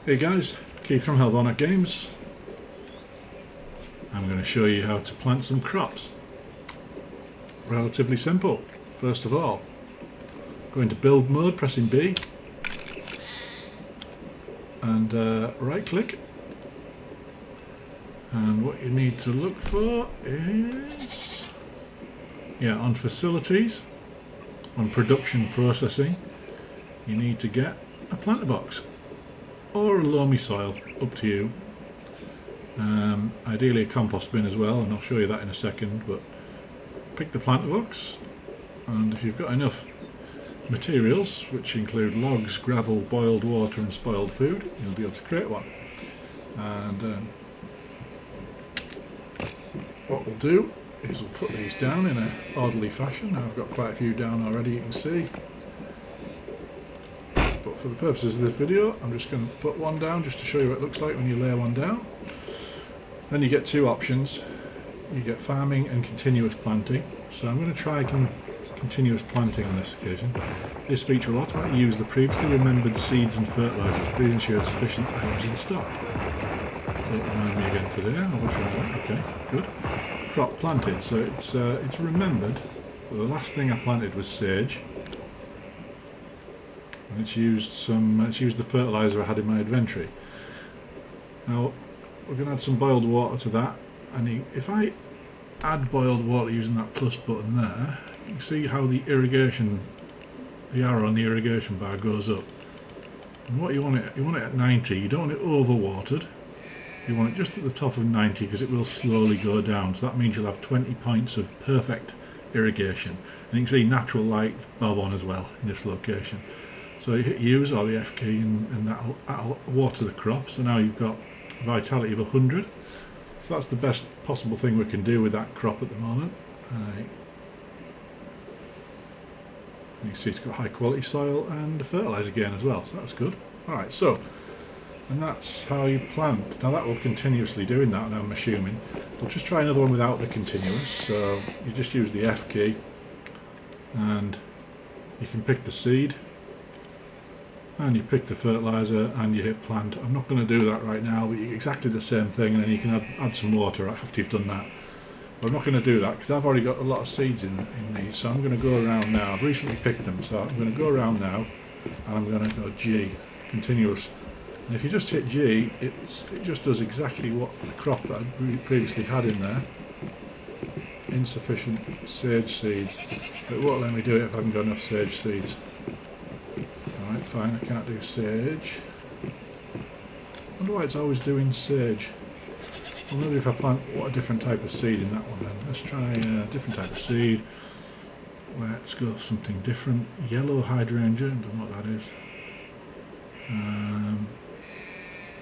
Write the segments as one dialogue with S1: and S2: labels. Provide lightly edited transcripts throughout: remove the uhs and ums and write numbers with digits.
S1: Hey guys, Keith from Helvonet Games. I'm going to show you how to plant some crops. Relatively simple. First of all, go into build mode, pressing B, and right click. And what you need to look for is, on facilities, on production processing, you need to get a planter box or a loamy soil, up to you. Ideally a compost bin as well, and I'll show you that in a second, but pick the planter box, and if you've got enough materials, which include logs, gravel, boiled water and spoiled food, you'll be able to create one. And what we'll do is we'll put these down in an orderly fashion. Now I've got quite a few down already, you can see. But for the purposes of this video, I'm just going to put one down just to show you what it looks like when you lay one down. Then you get two options. You get farming and continuous planting. So I'm going to try continuous planting on this occasion. This feature will automatically use the previously remembered seeds and fertilisers. Please ensure sufficient items in stock. Don't remind me again today. I will try that. Okay, good. Crop planted. So it's remembered. Well, the last thing I planted was sage. And it's used the fertiliser I had in my inventory. Now we're going to add some boiled water to that, and if I add boiled water using that plus button there, you can see how the arrow on the irrigation bar goes up. And what you want it at 90. You don't want it overwatered. You want it just at the top of 90 because it will slowly go down. So that means you'll have 20 points of perfect irrigation. And you can see natural light bob on as well in this location. So you hit use or the F key and that'll water the crop. So now you've got vitality of 100. So that's the best possible thing we can do with that crop at the moment. You can see it's got high quality soil and fertiliser again as well, so that's good. Alright, and that's how you plant. Now that will continuously doing that, and I'm assuming. We'll just try another one without the continuous. So you just use the F key and you can pick the seed. And you pick the fertiliser and you hit plant. I'm not going to do that right now, but exactly the same thing, and then you can add some water after you've done that. But I'm not going to do that because I've already got a lot of seeds in these, so I'm going to go around now. I've recently picked them, so I'm going to go around now and I'm going to go G, continuous. And if you just hit G, it just does exactly what the crop that I previously had in there. Insufficient sage seeds. It won't let me do it if I haven't got enough sage seeds. Alright, fine, I can't do sage. I wonder why it's always doing sage. Well, maybe if I plant a different type of seed in that one then. Let's try a different type of seed. Let's go something different. Yellow hydrangea, I don't know what that is.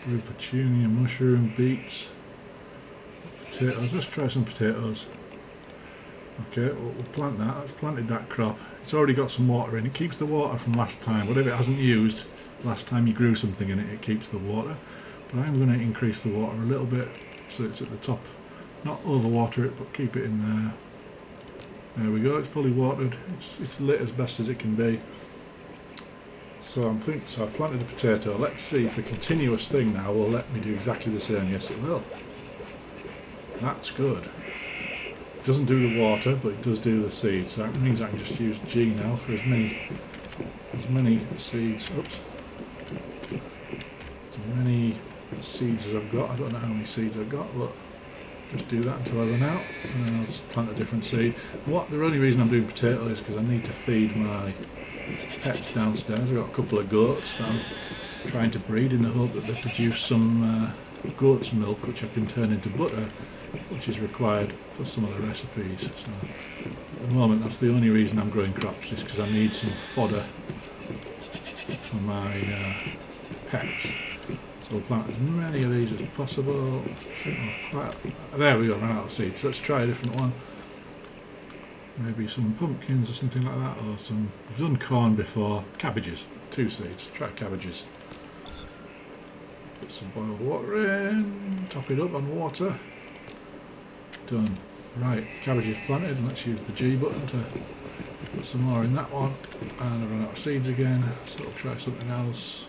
S1: Blue petunia, mushroom, beets, potatoes. Let's try some potatoes. Okay, we'll plant that. That's planted that crop. It's already got some water in. It keeps the water from last time. Whatever it hasn't used last time you grew something in it, it keeps the water. But I'm going to increase the water a little bit so it's at the top. Not overwater it, but keep it in there. There we go. It's fully watered. It's lit as best as it can be. So I've planted a potato. Let's see if the continuous thing now will let me do exactly the same. Yes, it will. That's good. Doesn't do the water, but it does do the seeds. So that means I can just use G now for as many seeds. Oops. As many seeds as I've got. I don't know how many seeds I've got, but just do that until I run out, and then I'll just plant a different seed. The only reason I'm doing potato is because I need to feed my pets downstairs. I've got a couple of goats that I'm trying to breed in the hope that they produce some goat's milk, which I can turn into butter, which is required for some of the recipes. So at the moment that's the only reason I'm growing crops, is because I need some fodder for my pets. So we'll plant as many of these as possible. There we go, ran out of seeds. Let's try a different one. Maybe some pumpkins or something like that, or I've done corn before. Cabbages, 2 seeds. Try cabbages. Put some boiled water in, top it up on water. Done. Right, cabbage is planted. Let's use the G button to put some more in that one. And I run out of seeds again, so I'll try something else.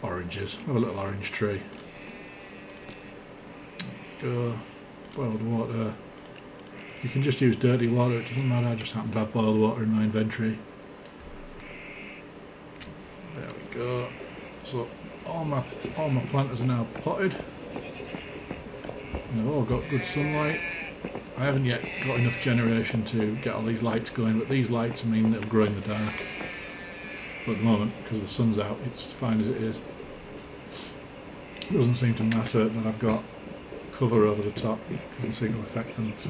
S1: oranges. Have a little orange tree. Go. Boiled water. You can just use dirty water, it doesn't matter, I just happen to have boiled water in my inventory. There we go. So all my planters are now potted. And they've all got good sunlight. I haven't yet got enough generation to get all these lights going, but these lights mean they'll grow in the dark. But at the moment, because the sun's out, it's fine as it is. It doesn't seem to matter that I've got cover over the top. It doesn't seem to affect them. So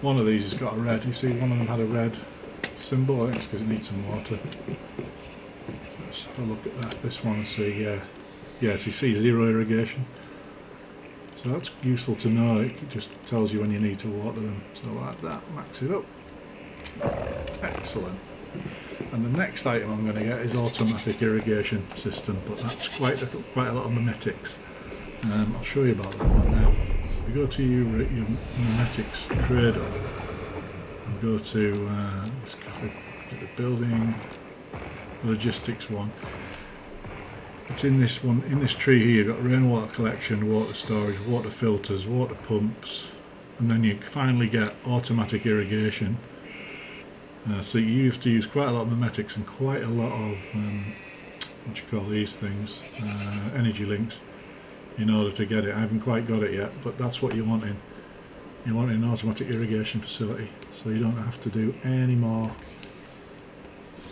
S1: one of these has got a red. You see, one of them had a red symbol. I think it's because it needs some water. So let's have a look at that. This one and see. Yeah. So you see zero irrigation. So that's useful to know. It just tells you when you need to water them. So like that, max it up. Excellent. And the next item I'm going to get is automatic irrigation system, but that's quite a lot of mimetics. I'll show you about that one now. If you go to your mimetics Credo and go to the building logistics one. It's in this one, in this tree here. You've got rainwater collection, water storage, water filters, water pumps, and then you finally get automatic irrigation. So you used to use quite a lot of mimetics and quite a lot of what do you call these things, energy links, in order to get it. I haven't quite got it yet, but that's what you want in. You want an automatic irrigation facility, so you don't have to do any more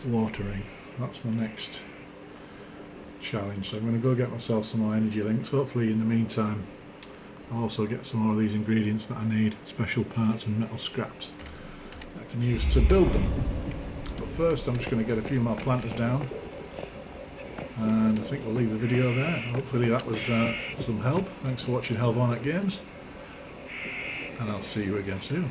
S1: watering. That's my next challenge. So I'm going to go get myself some more energy links. Hopefully in the meantime I'll also get some more of these ingredients that I need, special parts and metal scraps that I can use to build them. But first I'm just going to get a few more planters down, and I think we'll leave the video there. Hopefully that was some help. Thanks for watching Helvornak Games, and I'll see you again soon.